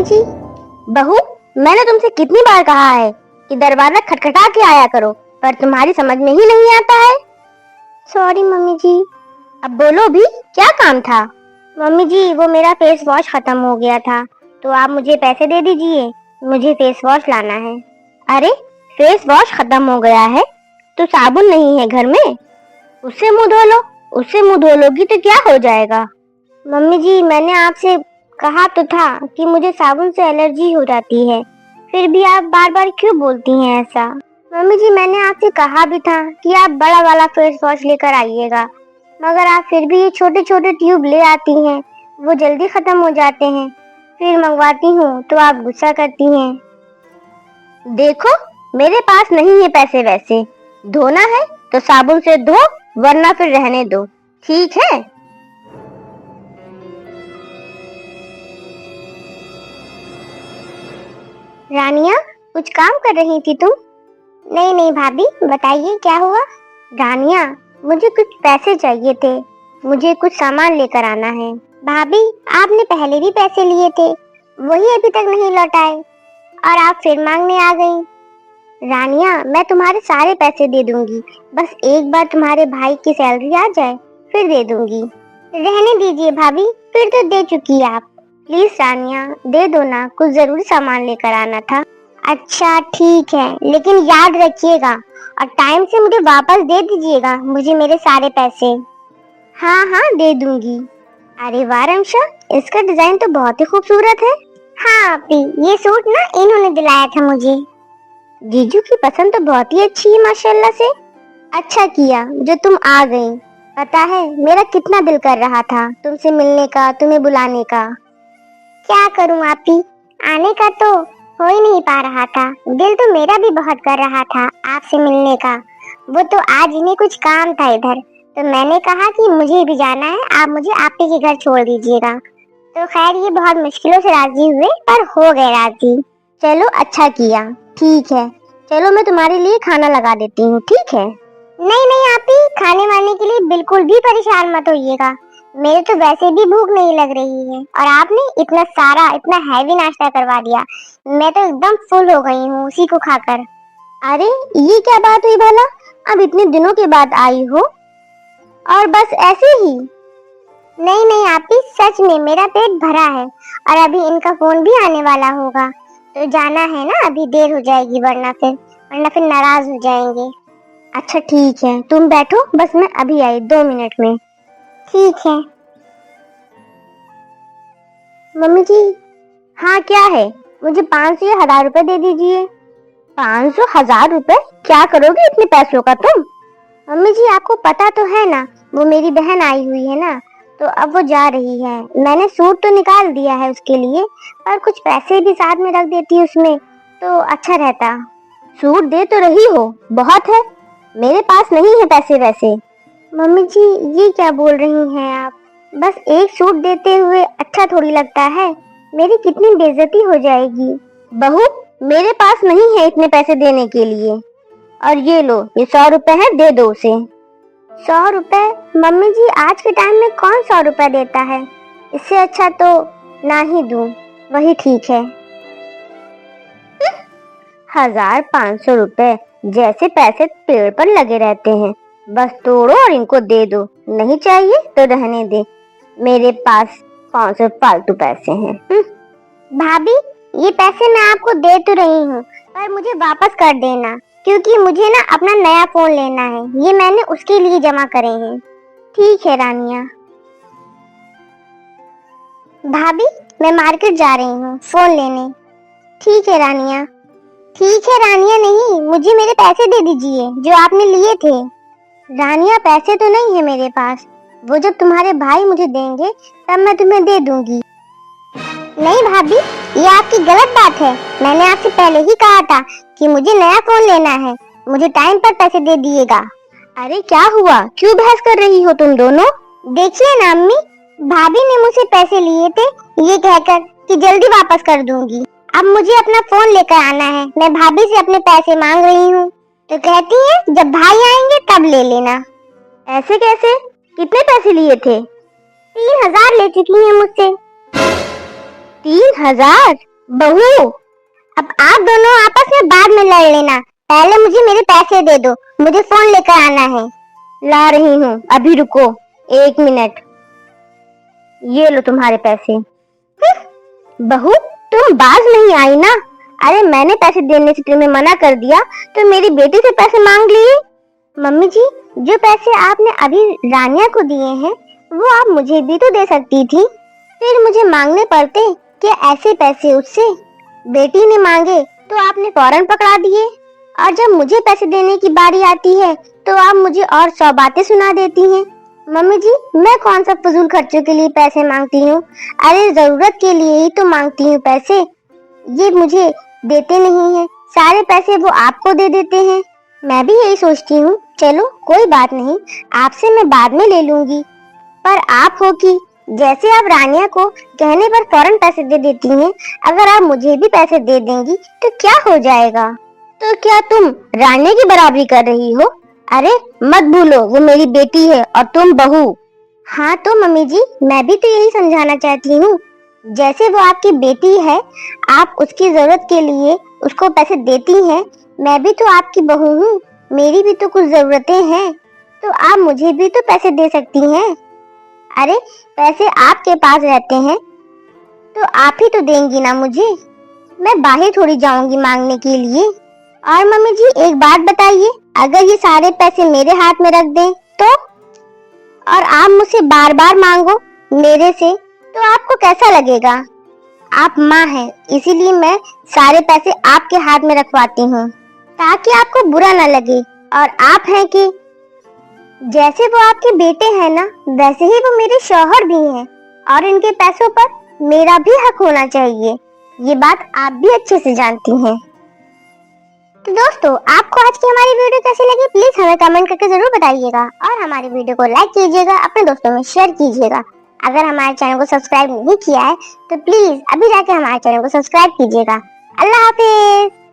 जी। बहू, मैंने तुमसे कितनी बार कहा है कि दरवाजा खटखटा के आया करो, पर तुम्हारी समझ में ही नहीं आता है। सॉरी मम्मी जी। अब बोलो भी, क्या काम था? मम्मी जी, वो मेरा फेस वॉश खत्म हो गया था, तो आप मुझे पैसे दे दीजिए, मुझे फेस वॉश लाना है। अरे, फेस वॉश खत्म हो गया है तो साबुन नहीं है घर में? उससे मुंह धो लो। उससे मुंह धो लोगी तो क्या हो जाएगा? मम्मी जी, मैंने आपसे कहा तो था कि मुझे साबुन से एलर्जी हो जाती है, फिर भी आप बार बार क्यों बोलती हैं ऐसा? मम्मी जी, मैंने आपसे कहा भी था कि आप बड़ा वाला फेस वॉश लेकर आइएगा, मगर आप फिर भी ये छोटे छोटे ट्यूब ले आती हैं, वो जल्दी खत्म हो जाते हैं। फिर मंगवाती हूँ तो आप गुस्सा करती हैं। देखो, मेरे पास नहीं है पैसे वैसे। धोना है तो साबुन से धो, वरना फिर रहने दो, ठीक है? रानिया, कुछ काम कर रही थी तुम? नहीं नहीं भाभी, बताइए क्या हुआ? रानिया, मुझे कुछ पैसे चाहिए थे, मुझे कुछ सामान लेकर आना है। भाभी, आपने पहले भी पैसे लिए थे, वही अभी तक नहीं लौटाए और आप फिर मांगने आ गई। रानिया, मैं तुम्हारे सारे पैसे दे दूंगी, बस एक बार तुम्हारे भाई की सैलरी आ जाए, फिर दे दूंगी। रहने दीजिए भाभी, फिर तो दे चुकी आप। प्लीज रानिया, दे दो ना, कुछ जरूरी सामान लेकर आना था। अच्छा ठीक है, लेकिन याद रखिएगा और टाइम से मुझे वापस दे दीजिएगा मुझे मेरे सारे पैसे। हाँ हाँ, दे दूंगी। अरे वाह रमशा, इसका डिजाइन तो बहुत ही खूबसूरत है। हाँ आपी, ये सूट ना इन्होंने दिलाया था मुझे। जीजू की पसंद तो बहुत ही अच्छी है माशाल्लाह से। अच्छा किया जो तुम आ गई। पता है मेरा कितना दिल कर रहा था तुमसे मिलने का, तुम्हें बुलाने का। क्या करूं आपी, आने का तो हो ही नहीं पा रहा था, दिल तो मेरा भी बहुत कर रहा था आपसे मिलने का। वो तो आज इन्हें कुछ काम था इधर, तो मैंने कहा कि मुझे भी जाना है, आप मुझे आपी के घर छोड़ दीजिएगा। तो खैर ये बहुत मुश्किलों से राजी हुए, पर हो गए राजी। चलो अच्छा किया। ठीक है, चलो मैं तुम्हारे लिए खाना लगा देती हूँ, ठीक है? नहीं नहीं आपी, खाने वाने के लिए बिल्कुल भी परेशान मत होइएगा, मेरे तो वैसे भी भूख नहीं लग रही है और आपने इतना सारा इतना हैवी नाश्ता करवा दिया, मैं तो एकदम फुल हो गई हूँ उसी को खाकर। अरे ये क्या बात हुई भला, अब इतने दिनों के बाद आई हो और बस ऐसे ही? नहीं नहीं आपी, सच में मेरा पेट भरा है और अभी इनका फोन भी आने वाला होगा, तो जाना है ना, अभी देर हो जाएगी, वरना फिर नाराज हो जाएंगे। अच्छा ठीक है, तुम बैठो, बस मैं अभी आई 2 मिनट में। ठीक है। मम्मी जी, हाँ क्या है? मुझे 500 या 1000 रुपए दे दीजिए। 500 1000 रुपए? क्या करोगे इतने पैसों का तुम? मम्मी जी, आपको पता तो है ना, वो मेरी बहन आई हुई है ना, तो अब वो जा रही है, मैंने सूट तो निकाल दिया है उसके लिए, पर कुछ पैसे भी साथ में रख देती उसमें तो अच्छा रहता। सूट दे तो रही हो, बहुत है, मेरे पास नहीं है पैसे वैसे। मम्मी जी, ये क्या बोल रही हैं आप? बस एक सूट देते हुए अच्छा थोड़ी लगता है, मेरी कितनी बेइज्जती हो जाएगी। बहू, मेरे पास नहीं है इतने पैसे देने के लिए, और ये लो, ये 100 रुपए है, दे दो उसे। 100 रुपए? मम्मी जी, आज के टाइम में कौन 100 रुपए देता है, इससे अच्छा तो ना ही दूं, वही ठीक है। 1500 रुपए जैसे पैसे पेड़ पर लगे रहते हैं, बस तोड़ो और इनको दे दो, नहीं चाहिए तो रहने दे, मेरे पास कौन से फालतू पैसे हैं। भाभी, ये पैसे मैं आपको दे तो रही हूँ, पर मुझे वापस कर देना, क्योंकि मुझे ना अपना नया फोन लेना है, ये मैंने उसके लिए जमा करे हैं। ठीक है रानिया। भाभी, मैं मार्केट जा रही हूँ फोन लेने। ठीक है रानिया। ठीक है रानिया, नहीं, मुझे मेरे पैसे दे दीजिए जो आपने लिए थे। रानिया, पैसे तो नहीं है मेरे पास, वो जब तुम्हारे भाई मुझे देंगे तब मैं तुम्हें दे दूंगी। नहीं भाभी, ये आपकी गलत बात है, मैंने आपसे पहले ही कहा था कि मुझे नया फोन लेना है, मुझे टाइम पर पैसे दे दिएगा। अरे क्या हुआ, क्यों बहस कर रही हो तुम दोनों? देखिए ना अम्मी, भाभी ने मुझसे पैसे लिए थे ये कहकर कि जल्दी वापस कर दूंगी, अब मुझे अपना फोन लेकर आना है, मैं भाभी से अपने पैसे मांग रही हूँ, तो कहती है जब भाई आएंगे तब ले लेना। ऐसे कैसे, कितने पैसे लिए थे? 3000 ले चुकी है मुझसे। 3000? बहू, अब आप दोनों आपस में बाद में लड़ लेना, पहले मुझे मेरे पैसे दे दो, मुझे फोन लेकर आना है। ला रही हूँ, अभी रुको 1 मिनट। ये लो तुम्हारे पैसे। बहू, तुम बाज नहीं आई ना? अरे मैंने पैसे देने से तुम्हें मना कर दिया तो मेरी बेटी से पैसे मांग लिए। मम्मी जी, जो पैसे आपने अभी रानिया को दिए हैं वो आप मुझे भी तो दे सकती थी, फिर मुझे मांगने पड़ते कि ऐसे पैसे उससे। बेटी ने मांगे तो आपने फौरन पकड़ा दिए, और जब मुझे पैसे देने की बारी आती है तो आप मुझे और 100 बातें सुना देती हैं। मम्मी जी, मैं कौन सा फजूल खर्चों के लिए पैसे मांगती हूँ? अरे जरूरत के लिए ही तो मांगती हूँ पैसे। ये मुझे देते नहीं है, सारे पैसे वो आपको दे देते हैं। मैं भी यही सोचती हूँ, चलो कोई बात नहीं, आपसे मैं बाद में ले लूंगी। पर आप हो कि जैसे आप रानिया को कहने पर फौरन पैसे दे देती हैं, अगर आप मुझे भी पैसे दे देंगी तो क्या हो जाएगा? तो क्या तुम रानिया की बराबरी कर रही हो? अरे मत भूलो, वो मेरी बेटी है और तुम बहू। हाँ तो मम्मी जी, मैं भी तो यही समझाना चाहती हूँ, जैसे वो आपकी बेटी है, आप उसकी जरूरत के लिए उसको पैसे देती हैं, मैं भी तो आपकी बहू हूँ, मेरी भी तो कुछ जरूरतें हैं, तो आप मुझे भी तो पैसे दे सकती हैं। अरे पैसे आपके पास रहते हैं तो आप ही तो देंगी ना मुझे, मैं बाहर थोड़ी जाऊंगी मांगने के लिए। और मम्मी जी एक बात बताइए, अगर ये सारे पैसे मेरे हाथ में रख दें तो, और आप मुझसे बार बार मांगो मेरे से, तो आपको कैसा लगेगा? आप माँ हैं, इसीलिए मैं सारे पैसे आपके हाथ में रखवाती हूँ ताकि आपको बुरा ना लगे। और आप हैं कि जैसे वो आपके बेटे हैं ना, वैसे ही वो मेरे शौहर भी हैं, और इनके पैसों पर मेरा भी हक होना चाहिए। ये बात आप भी अच्छे से जानती हैं। तो दोस्तों, आपको आज की हमारी वीडियो कैसी लगी प्लीज हमें कमेंट करके जरूर बताइएगा, और हमारी वीडियो को लाइक कीजिएगा, अपने दोस्तों में शेयर कीजिएगा। अगर हमारे चैनल को सब्सक्राइब नहीं किया है तो प्लीज अभी जाके हमारे चैनल को सब्सक्राइब कीजिएगा। अल्लाह हाफिज।